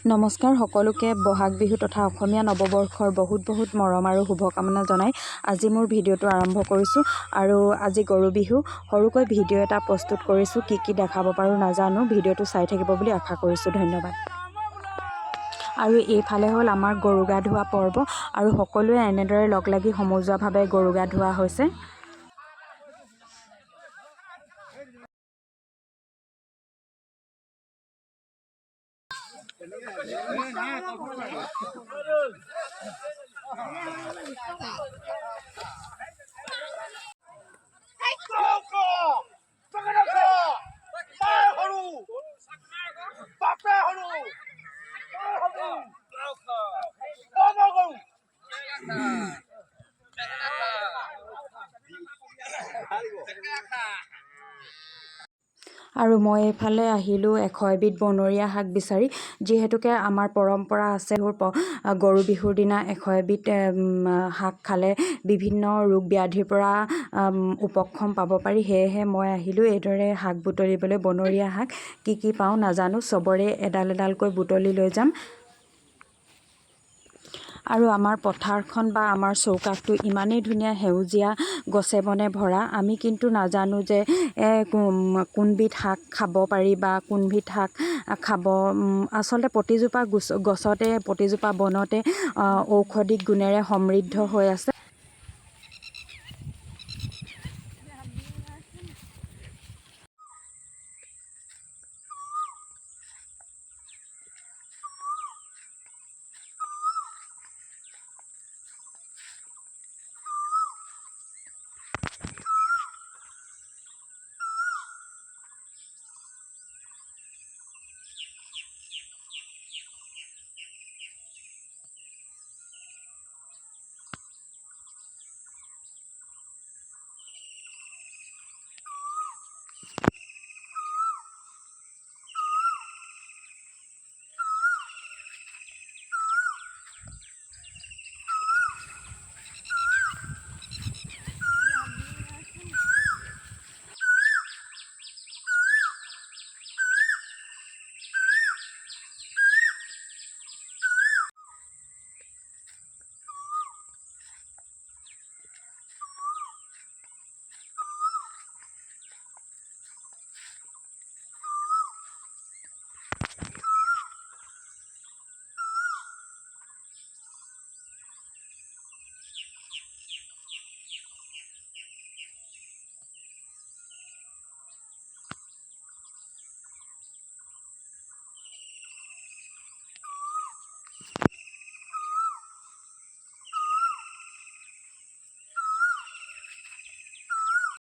নমস্কাৰ সকলোকে বহাগ বিহু তথা অসমীয়া নৱবৰ্ষৰ বহুত মৰম আৰু শুভকামনা জনাই আজি মোৰ ভিডিঅ'টো আৰম্ভ কৰিছোঁ। আৰু আজি গৰু বিহু সৰুকৈ ভিডিঅ' এটা প্ৰস্তুত কৰিছোঁ। কি দেখাব পাৰোঁ নাজানো, ভিডিঅ'টো চাই থাকিব বুলি আশা কৰিছোঁ। ধন্যবাদ। আৰু এইফালে হ'ল আমাৰ গৰু গা ধোৱা পৰ্ব আৰু সকলোৱে এনেদৰে লগ লাগি সমজুৱাভাৱে গৰু গা ধোৱা হৈছে। আৰু মই এইফালে আহিলোঁ এশ এবিধ বনৰীয়া শাক বিচাৰি, যিহেতুকে আমাৰ পৰম্পৰা আছে গৰু বিহুৰ দিনা এশ এবিধ শাক খালে বিভিন্ন ৰোগ ব্যাধিৰ পৰা উপশম পাব পাৰি। সেয়েহে মই আহিলোঁ এইদৰে শাক বুটলিবলৈ। বনৰীয়া শাক কি পাওঁ নাজানো, চবৰে এডাল এডালকৈ বুটলি লৈ যাম। আৰু আমাৰ পথাৰখন বা আমাৰ চৌকাঠটো ইমানেই ধুনীয়া সেউজীয়া গছে বনে ভৰা। আমি কিন্তু নাজানো যে কোনবিধ শাক খাব পাৰি বা কোনবিধ শাক খাব। আচলতে প্ৰতিজোপা গছতে প্ৰতিজোপা বনতে ঔষধিক গুণেৰে সমৃদ্ধ হৈ আছে।